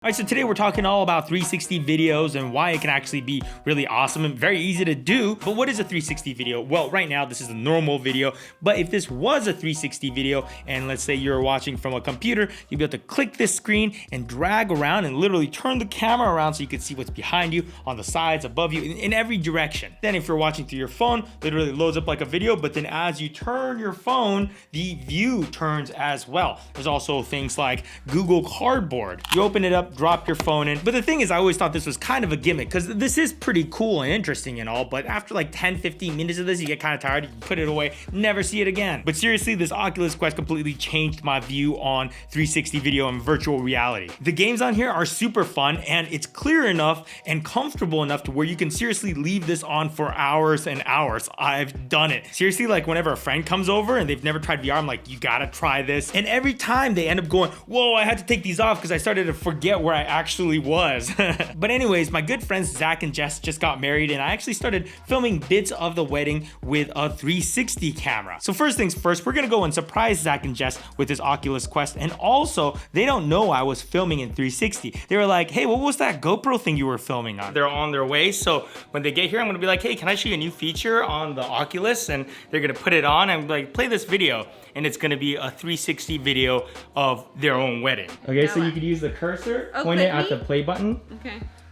All right, so today we're talking all about 360 videos and why it can actually be really awesome and very easy to do. But what is a 360 video? Well, right now this is a normal video, but if this was a 360 video and let's say you're watching from a computer, you'd be able to click this screen and drag around and literally turn the camera around so you can see what's behind you, on the sides, above you, in every direction. Then if you're watching through your phone, literally loads up like a video, but then as you turn your phone, the view turns as well. There's also things like Google Cardboard. You open it up, drop your phone in. But the thing is, I always thought this was kind of a gimmick because this is pretty cool and interesting and all, but after like 10-15 minutes of this, you get kind of tired, you put it away, never see it again. But seriously, this Oculus Quest completely changed my view on 360 video and virtual reality. The games on here are super fun and it's clear enough and comfortable enough to where you can seriously leave this on for hours and hours. I've done it. Seriously, like whenever a friend comes over and they've never tried VR, I'm like, you gotta try this. And every time they end up going, whoa, I had to take these off because I started to forget where I actually was. But anyways, my good friends Zach and Jess just got married and I actually started filming bits of the wedding with a 360 camera. So first things first, we're gonna go and surprise Zach and Jess with this Oculus Quest, and also they don't know I was filming in 360. They were like, hey, what was that GoPro thing you were filming on? They're on their way, so when they get here, I'm gonna be like, hey, can I show you a new feature on the Oculus? And they're gonna put it on and like, play this video, and it's gonna be a 360 video of their own wedding. Okay, so you could use the cursor, point it at the play button,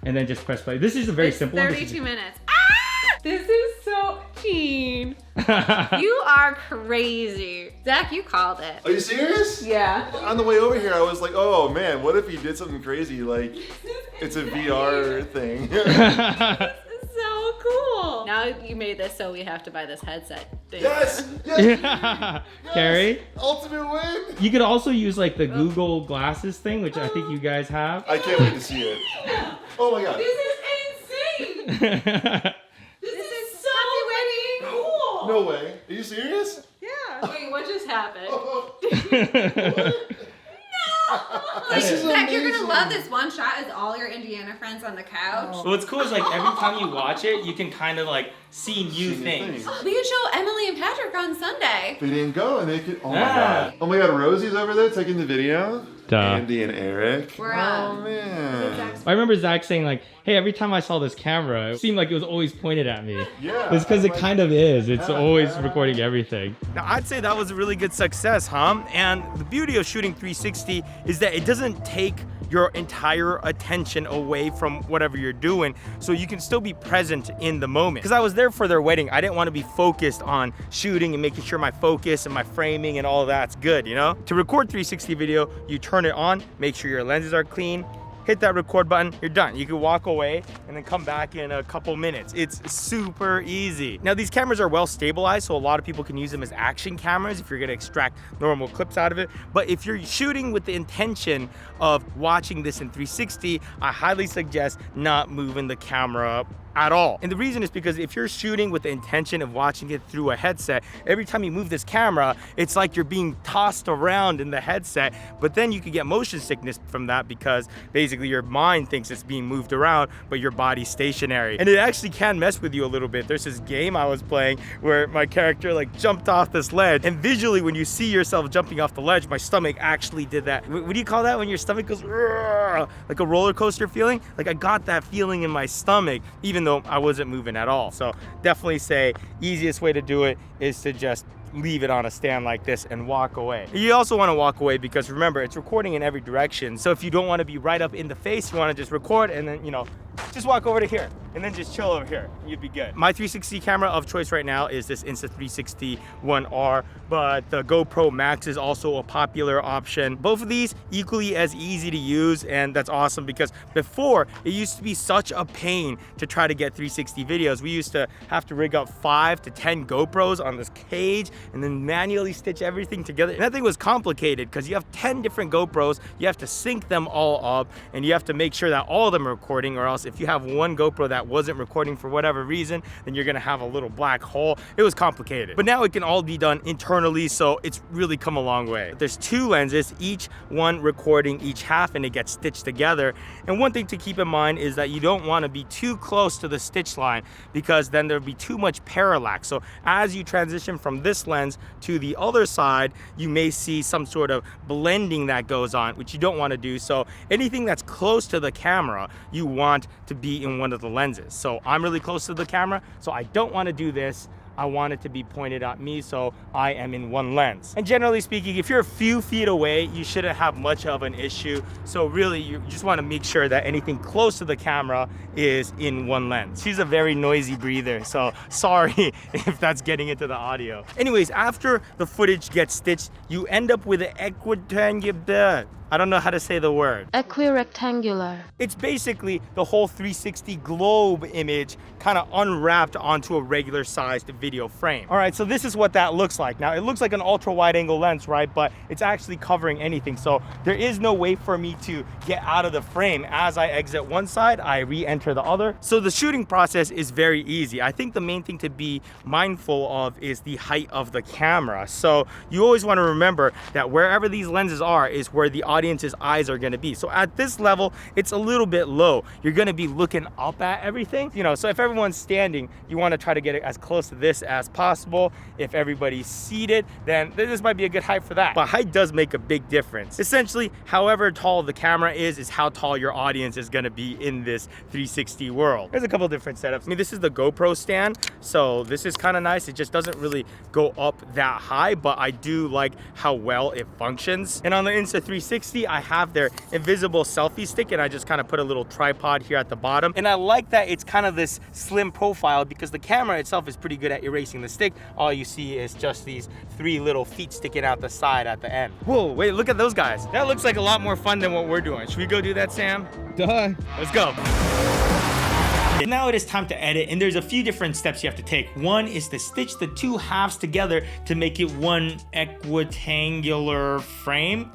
and then just press play. This is a very simple one. 32 minutes. Ah! This is so teen. You are crazy. Zach, you called it. Are you serious? Yeah. On the way over here, I was like, oh man, what if he did something crazy? Like, it's a VR thing. So cool. Now you made this so we have to buy this headset. Yes! Yes! Yes! Carrie? Ultimate win! You could also use like the Google Glasses thing, which I think you guys have. I can't wait to see it. Oh my god. This is insane! This is so cool! No way. Are you serious? Yeah. Wait, what just happened? This is Zach, you're amazing. gonna love this one shot as all your Indiana friends on the couch. So what's cool is like every time you watch it, you can kind of like see new things. We could show Emily and Patrick on Sunday. They didn't go and they could, oh my god. Oh my god, Rosie's over there taking the video. Duh. Andy and Eric. We're Oh man. I remember Zach saying like, hey, every time I saw this camera, it seemed like it was always pointed at me. Yeah. It's because it kind of is. It's Yeah, always yeah. recording everything. Now, I'd say that was a really good success, huh? And the beauty of shooting 360 is that it doesn't take your entire attention away from whatever you're doing, so you can still be present in the moment. Because I was there for their wedding, I didn't want to be focused on shooting and making sure my focus and my framing and all of that's good, you know? To record 360 video, you turn it on, make sure your lenses are clean, hit that record button, you're done. You can walk away and then come back in a couple minutes. It's super easy. Now these cameras are well stabilized, so a lot of people can use them as action cameras if you're gonna extract normal clips out of it. But if you're shooting with the intention of watching this in 360, I highly suggest not moving the camera at all. And the reason is because if you're shooting with the intention of watching it through a headset, every time you move this camera, it's like you're being tossed around in the headset, but then you could get motion sickness from that because basically your mind thinks it's being moved around, but your body's stationary. And it actually can mess with you a little bit. There's this game I was playing where my character like jumped off this ledge, and visually when you see yourself jumping off the ledge, my stomach actually did that. What do you call that when your stomach goes like a roller coaster feeling? Like I got that feeling in my stomach, even though I wasn't moving at all. So definitely say easiest way to do it is to just leave it on a stand like this and walk away. You also want to walk away because remember, it's recording in every direction. So if you don't want to be right up in the face, you want to just record and then, you know, just walk over to here and then just chill over here. You'd be good. My 360 camera of choice right now is this Insta360 ONE R, but the GoPro Max is also a popular option. Both of these equally as easy to use, and that's awesome because before it used to be such a pain to try to get 360 videos. We used to have to rig up 5 to 10 GoPros on this cage and then manually stitch everything together. And that thing was complicated because you have 10 different GoPros, you have to sync them all up, and you have to make sure that all of them are recording, or else if you have one GoPro that that wasn't recording for whatever reason, then you're gonna have a little black hole. It was complicated. But now it can all be done internally, so it's really come a long way. There's 2 lenses, each one recording each half, and it gets stitched together. And one thing to keep in mind is that you don't want to be too close to the stitch line, because then there'll be too much parallax. So as you transition from this lens to the other side, you may see some sort of blending that goes on, which you don't want to do. So anything that's close to the camera, you want to be in one of the lenses. So I'm really close to the camera, so I don't want to do this. I want it to be pointed at me, so I am in one lens. And generally speaking, if you're a few feet away, you shouldn't have much of an issue. So really, you just want to make sure that anything close to the camera is in one lens. She's a very noisy breather, so sorry if that's getting into the audio. Anyways, after the footage gets stitched, you end up with an equitangular. I don't know how to say the word. Equirectangular. It's basically the whole 360 globe image kind of unwrapped onto a regular sized video frame. All right, so this is what that looks like. Now, it looks like an ultra wide angle lens, right? But it's actually covering anything. So there is no way for me to get out of the frame. As I exit one side, I re-enter the other. So the shooting process is very easy. I think the main thing to be mindful of is the height of the camera. So you always want to remember that wherever these lenses are is where the audience's eyes are going to be. So at this level, it's a little bit low. You're going to be looking up at everything, you know. So if everyone's standing, you want to try to get it as close to this as possible. If everybody's seated, then this might be a good height for that. But height does make a big difference. Essentially, however tall the camera is how tall your audience is going to be in this 360 world. There's a couple different setups. I mean, this is the GoPro stand, so this is kind of nice. It just doesn't really go up that high, but I do like how well it functions. And on the Insta360, I have their invisible selfie stick, and I just kind of put a little tripod here at the bottom. And I like that it's kind of this slim profile, because the camera itself is pretty good at erasing the stick. All you see is just these 3 little feet sticking out the side at the end. Whoa, wait, look at those guys. That looks like a lot more fun than what we're doing. Should we go do that, Sam? Duh. Let's go. Now it is time to edit, and there's a few different steps you have to take. One is to stitch the 2 halves together to make it one equitangular frame.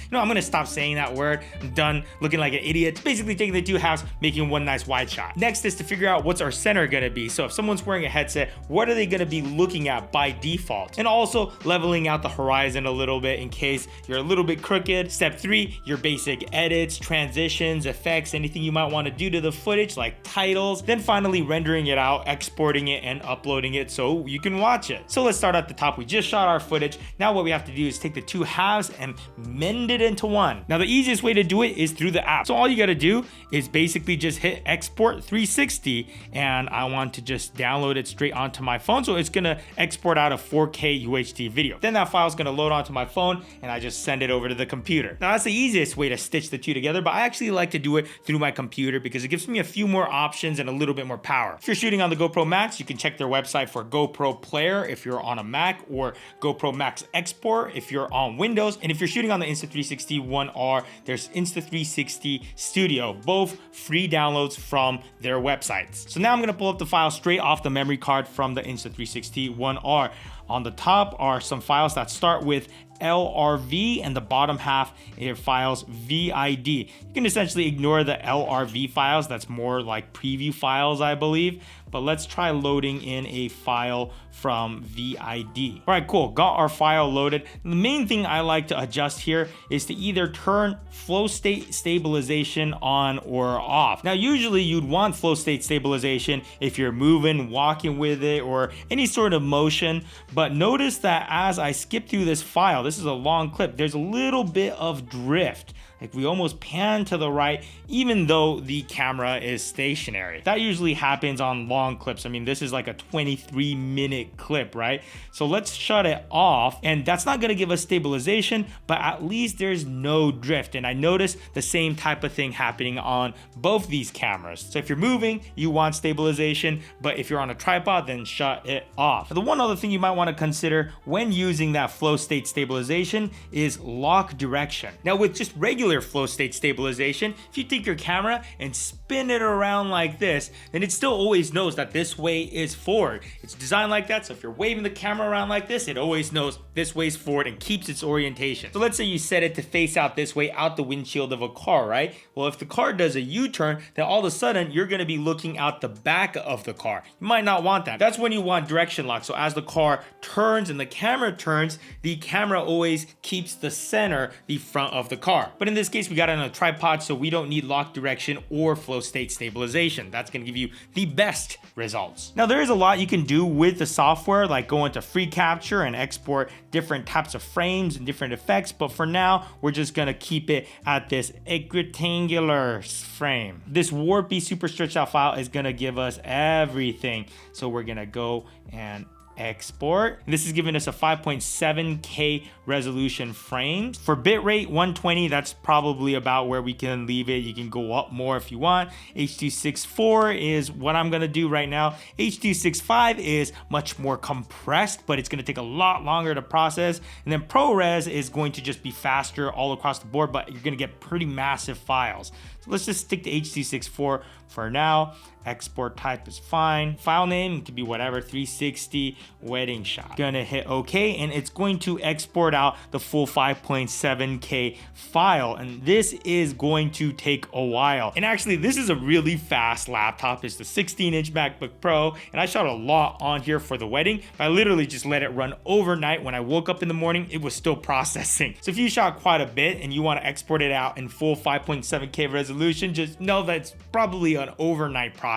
No, I'm gonna stop saying that word. I'm done looking like an idiot. Basically taking the 2 halves, making one nice wide shot. Next is to figure out what's our center gonna be. So if someone's wearing a headset, what are they gonna be looking at by default? And also leveling out the horizon a little bit in case you're a little bit crooked. Step 3, your basic edits, transitions, effects, anything you might wanna do to the footage, like titles. Then finally rendering it out, exporting it, and uploading it so you can watch it. So let's start at the top. We just shot our footage. Now what we have to do is take the 2 halves and mend it into one. Now the easiest way to do it is through the app. So all you gotta do is basically just hit export 360, and I want to just download it straight onto my phone. So it's gonna export out a 4K UHD video. Then that file is gonna load onto my phone, and I just send it over to the computer. Now that's the easiest way to stitch the 2 together, but I actually like to do it through my computer because it gives me a few more options and a little bit more power. If you're shooting on the GoPro Max, you can check their website for GoPro Player if you're on a Mac, or GoPro Max Export if you're on Windows. And if you're shooting on the Insta360 One R, there's Insta360 Studio, both free downloads from their websites. So now I'm gonna pull up the file straight off the memory card from the Insta360 One R. On the top are some files that start with LRV, and the bottom half are files VID. You can essentially ignore the LRV files. That's more like preview files, I believe. But let's try loading in a file from VID. All right, cool, got our file loaded. The main thing I like to adjust here is to either turn flow state stabilization on or off. Now, usually you'd want flow state stabilization if you're moving, walking with it, or any sort of motion. But notice that as I skip through this file, this is a long clip, there's a little bit of drift. Like we almost pan to the right, even though the camera is stationary. That usually happens on long clips. I mean, this is like a 23-minute clip, right? So let's shut it off, and that's not gonna give us stabilization, but at least there's no drift. And I notice the same type of thing happening on both these cameras. So if you're moving, you want stabilization, but if you're on a tripod, then shut it off. The one other thing you might wanna consider when using that flow state stabilization is lock direction. Now with just regular regular flow state stabilization, if you take your camera and spin it around like this, then it still always knows that this way is forward. It's designed like that, so if you're waving the camera around like this, it always knows this way's forward and keeps its orientation. So let's say you set it to face out this way, out the windshield of a car, right? Well, if the car does a U-turn, then all of a sudden you're gonna be looking out the back of the car. You might not want that. That's when you want direction lock. So as the car turns and the camera turns, the camera always keeps the center, the front of the car. But in this case, we got it on a tripod, so we don't need lock direction or flow state stabilization. That's gonna give you the best results. Now, there is a lot you can do with the software, like go into free capture and export different types of frames and different effects. But for now, we're just gonna keep it at this rectangular frame. This warpy super stretched out file is gonna give us everything. So we're gonna go and export. This is giving us a 5.7K resolution frame. For bitrate 120, that's probably about where we can leave it. You can go up more if you want. H.264 is what I'm gonna do right now. H.265 is much more compressed, but it's gonna take a lot longer to process. And then ProRes is going to just be faster all across the board, but you're gonna get pretty massive files. So let's just stick to H.264 for now. Export type is fine. File name could be whatever, 360 wedding shot. Gonna hit OK, and it's going to export out the full 5.7K file. And this is going to take a while. And actually, this is a really fast laptop. It's the 16-inch MacBook Pro, and I shot a lot on here for the wedding. I literally just let it run overnight. When I woke up in the morning, it was still processing. So if you shot quite a bit and you want to export it out in full 5.7K resolution, just know that's probably an overnight process.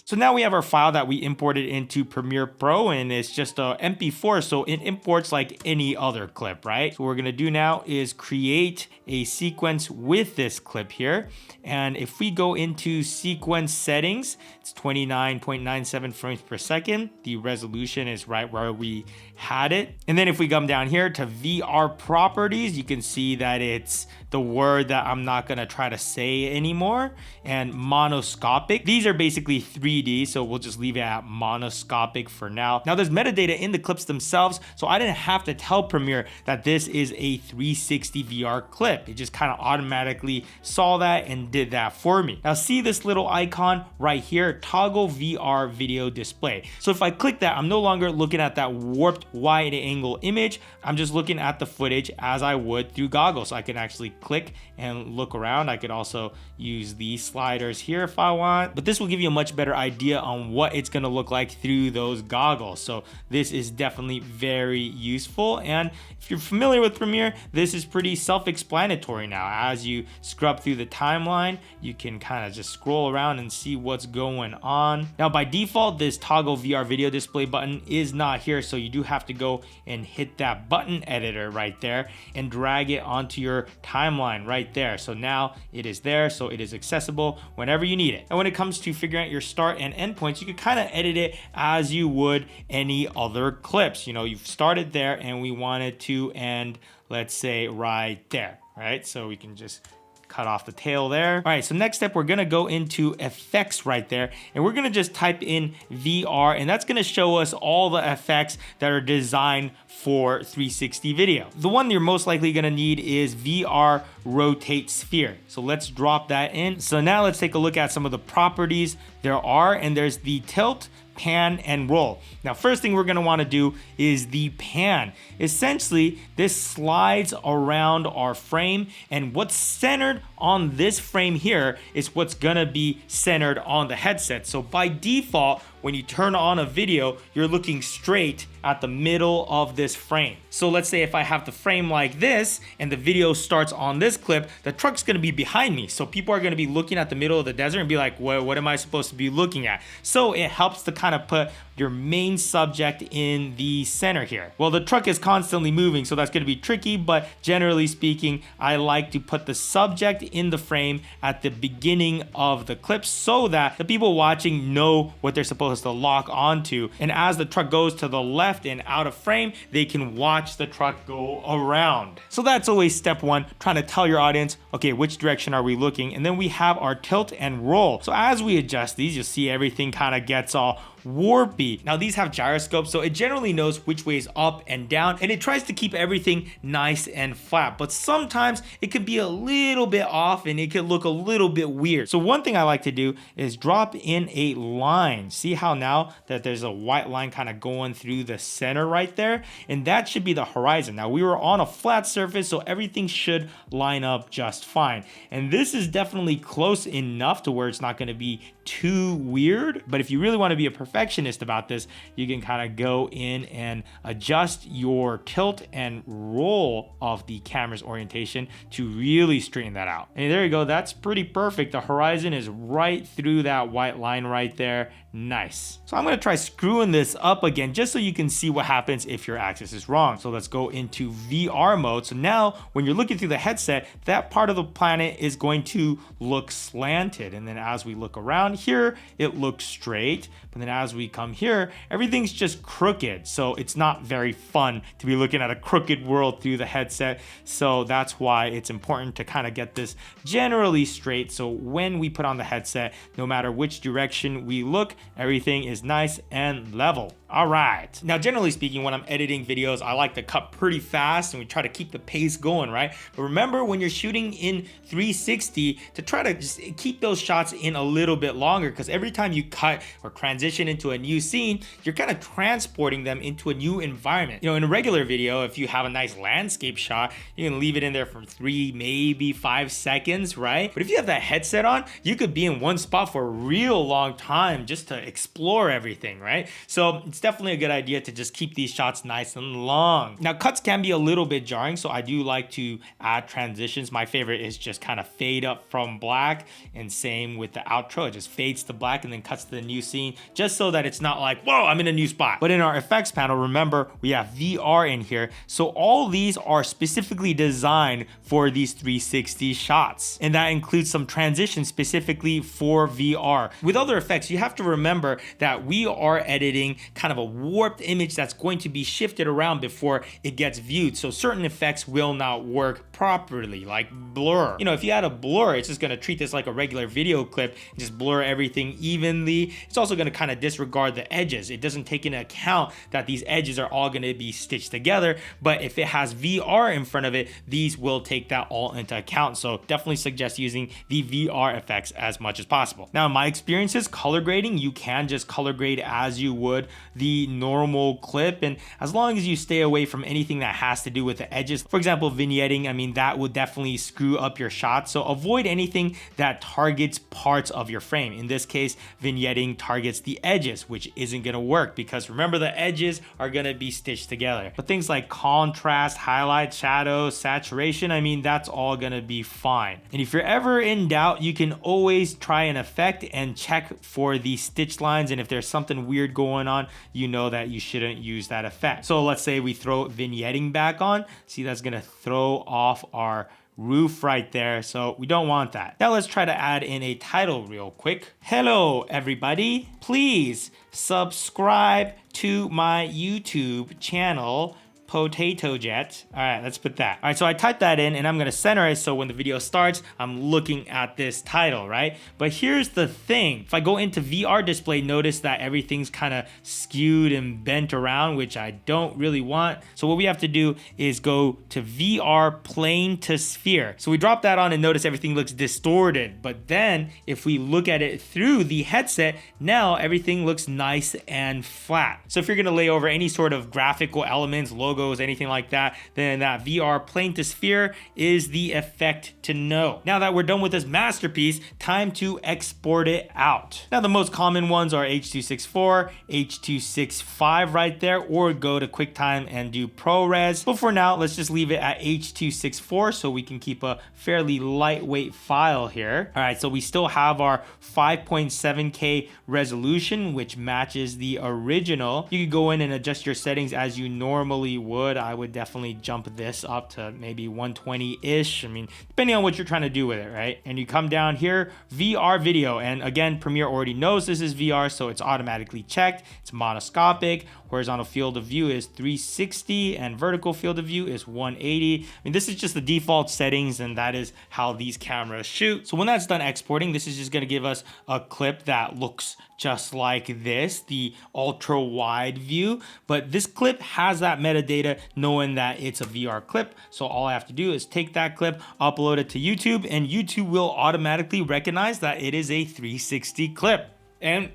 So now we have our file that we imported into Premiere Pro, and it's just a MP4, so it imports like any other clip, right? So what we're gonna do now is create a sequence with this clip here. And if we go into sequence settings, it's 29.97 frames per second. The resolution is right where we had it. And then if we come down here to VR properties, you can see that it's the word that I'm not gonna try to say anymore, and monoscopic. These are basically 3D, so we'll just leave it at monoscopic for now. Now there's metadata in the clips themselves, so I didn't have to tell Premiere that this is a 360 VR clip. It just kind of automatically saw that and did that for me. Now see this little icon right here, toggle VR video display. So if I click that, I'm no longer looking at that warped wide angle image. I'm just looking at the footage as I would through goggles. So I can actually click and look around. I could also use these sliders here if I want, but this will give you a much better idea on what it's going to look like through those goggles. So this is definitely very useful. And if you're familiar with Premiere, this is pretty self-explanatory now. As you scrub through the timeline, you can kind of just scroll around and see what's going on. Now by default, this toggle VR video display button is not here, so you do have to go and hit that button editor right there and drag it onto your timeline right there. So now it is there, so it is accessible whenever you need it. And when it comes to figuring out your start and end points, you can kind of edit it as you would any other clips. You know, you've started there and we wanted to end, let's say, right there, right? So we can just cut off the tail there. All right, so next step, we're gonna go into effects right there, and we're gonna just type in VR, and that's gonna show us all the effects that are designed for 360 video. The one you're most likely gonna need is VR Rotate Sphere. So let's drop that in. So now let's take a look at some of the properties there are, and there's the tilt, pan, and roll. Now, first thing we're gonna wanna do is the pan. Essentially, this slides around our frame, and what's centered on this frame here is what's gonna be centered on the headset. So by default, when you turn on a video, you're looking straight at the middle of this frame. So let's say if I have the frame like this and the video starts on this clip, the truck's gonna be behind me. So people are gonna be looking at the middle of the desert and be like, what am I supposed to be looking at? So it helps to kind of put your main subject in the center here. Well, the truck is constantly moving, so that's gonna be tricky, but generally speaking, I like to put the subject in the frame at the beginning of the clip so that the people watching know what they're supposed to lock onto. And as the truck goes to the left and out of frame, they can watch the truck go around. So that's always step one, trying to tell your audience, okay, which direction are we looking? And then we have our tilt and roll. So as we adjust these, you'll see everything kind of gets all Warpy. Now these have gyroscopes, so it generally knows which way is up and down, and it tries to keep everything nice and flat, but sometimes it could be a little bit off and it could look a little bit weird. So one thing I like to do is drop in a line. See how now that there's a white line kind of going through the center right there, and that should be the horizon. Now we were on a flat surface, so everything should line up just fine, and this is definitely close enough to where it's not going to be too weird. But if you really want to be a perfectionist about this, you can kind of go in and adjust your tilt and roll of the camera's orientation to really straighten that out. And there you go, that's pretty perfect. The horizon is right through that white line right there. Nice. So I'm going to try screwing this up again just so you can see what happens if your axis is wrong. So let's go into VR mode. So now when you're looking through the headset, that part of the planet is going to look slanted, and then as we look around here, it looks straight, but then as we come here, everything's just crooked. So it's not very fun to be looking at a crooked world through the headset. So that's why it's important to kind of get this generally straight, so when we put on the headset, no matter which direction we look, everything is nice and level. All right. Now, generally speaking, when I'm editing videos, I like to cut pretty fast and we try to keep the pace going, right? But remember, when you're shooting in 360, to try to just keep those shots in a little bit longer, because every time you cut or transition into a new scene, you're kind of transporting them into a new environment. You know, in a regular video, if you have a nice landscape shot, you can leave it in there for 3, maybe 5 seconds, right? But if you have that headset on, you could be in one spot for a real long time just to explore everything, right? So it's definitely a good idea to just keep these shots nice and long. Now, cuts can be a little bit jarring, so I do like to add transitions. My favorite is just kind of fade up from black, and same with the outro. It just fades to black and then cuts to the new scene, just so that it's not like, whoa, I'm in a new spot. But in our effects panel, remember, we have VR in here, so all these are specifically designed for these 360 shots, and that includes some transitions specifically for VR. With other effects, you have to remember that we are editing kind of a warped image that's going to be shifted around before it gets viewed, so certain effects will not work properly, like blur. You know, if you add a blur, it's just going to treat this like a regular video clip and just blur everything evenly. It's also going to kind of disregard the edges. It doesn't take into account that these edges are all going to be stitched together, but if it has VR in front of it, these will take that all into account. So definitely suggest using the VR effects as much as possible. Now, in my experiences, color grading, you can just color grade as you would the normal clip, and as long as you stay away from anything that has to do with the edges, for example, vignetting, I mean, that would definitely screw up your shot. So avoid anything that targets parts of your frame. In this case, vignetting targets the edges, which isn't going to work because remember, the edges are going to be stitched together. But things like contrast, highlight, shadow, saturation, I mean, that's all going to be fine. And if you're ever in doubt, you can always try an effect and check for the stitch lines, and if there's something weird going on, you know that you shouldn't use that effect. So let's say we throw vignetting back on. See, that's going to throw off our roof right there, so we don't want that. Now let's try to add in a title real quick. Hello everybody, please subscribe to my YouTube channel, Potato Jet. All right, let's put that. All right, so I typed that in and I'm gonna center it so when the video starts, I'm looking at this title, right? But here's the thing. If I go into VR display, notice that everything's kind of skewed and bent around, which I don't really want. So what we have to do is go to VR plane to sphere. So we drop that on and notice everything looks distorted. But then if we look at it through the headset, now everything looks nice and flat. So if you're gonna lay over any sort of graphical elements, logos, anything like that, then that VR plane to sphere is the effect to know. Now that we're done with this masterpiece, time to export it out. Now the most common ones are H.264, H.265 right there, or go to QuickTime and do ProRes. But for now, let's just leave it at H.264 so we can keep a fairly lightweight file here. All right, so we still have our 5.7K resolution, which matches the original. You could go in and adjust your settings as you normally would. I would definitely jump this up to maybe 120-ish. I mean, depending on what you're trying to do with it, right? And you come down here, VR video. And again, Premiere already knows this is VR, so it's automatically checked. It's monoscopic, Horizontal field of view is 360 and vertical field of view is 180. I mean, this is just the default settings, and that is how these cameras shoot. So when that's done exporting, this is just gonna give us a clip that looks just like this, the ultra wide view. But this clip has that metadata knowing that it's a VR clip. So all I have to do is take that clip, upload it to YouTube, and YouTube will automatically recognize that it is a 360 clip. And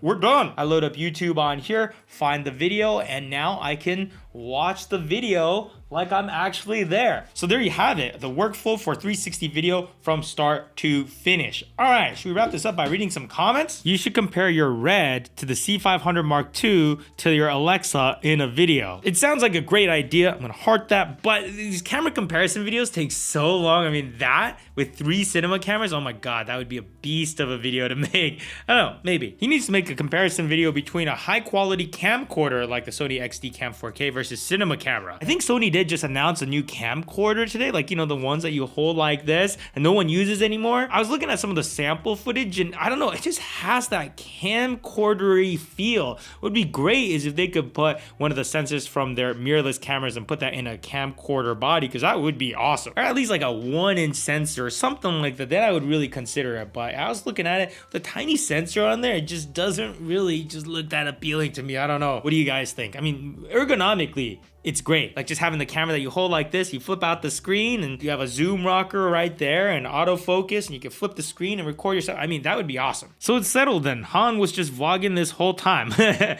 we're done. I load up YouTube on here, find the video, and now I can watch the video like I'm actually there. So there you have it, the workflow for 360 video from start to finish. All right, should we wrap this up by reading some comments? You should compare your Red to the C500 Mark II to your Alexa in a video. It sounds like a great idea. I'm gonna heart that, but these camera comparison videos take so long. I mean, that with 3 cinema cameras, oh my God, that would be a beast of a video to make. I don't know, maybe. He needs to make a comparison video between a high quality camcorder like the Sony XD-Cam 4K versus cinema camera. I think Sony did just announce a new camcorder today, like, you know, the ones that you hold like this and no one uses anymore. I was looking at some of the sample footage and I don't know, it just has that camcorder-y feel. What would be great is if they could put one of the sensors from their mirrorless cameras and put that in a camcorder body, because that would be awesome. Or at least like a 1-inch sensor or something like that. Then I would really consider it. But I was looking at it, the tiny sensor on there, it just doesn't really just look that appealing to me. I don't know. What do you guys think? I mean, ergonomically, it's great. Like just having the camera that you hold like this, you flip out the screen and you have a zoom rocker right there and autofocus and you can flip the screen and record yourself. I mean, that would be awesome. So it's settled then. Han was just vlogging this whole time.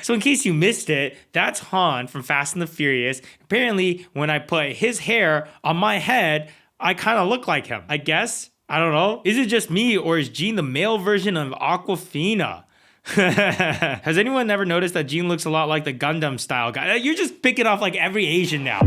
So in case you missed it, that's Han from Fast and the Furious. Apparently, when I put his hair on my head, I kind of look like him, I guess. I don't know. Is it just me or is Gene the male version of Aquafina? Has anyone ever noticed that Gene looks a lot like the Gundam style guy? You're just picking off like every Asian now.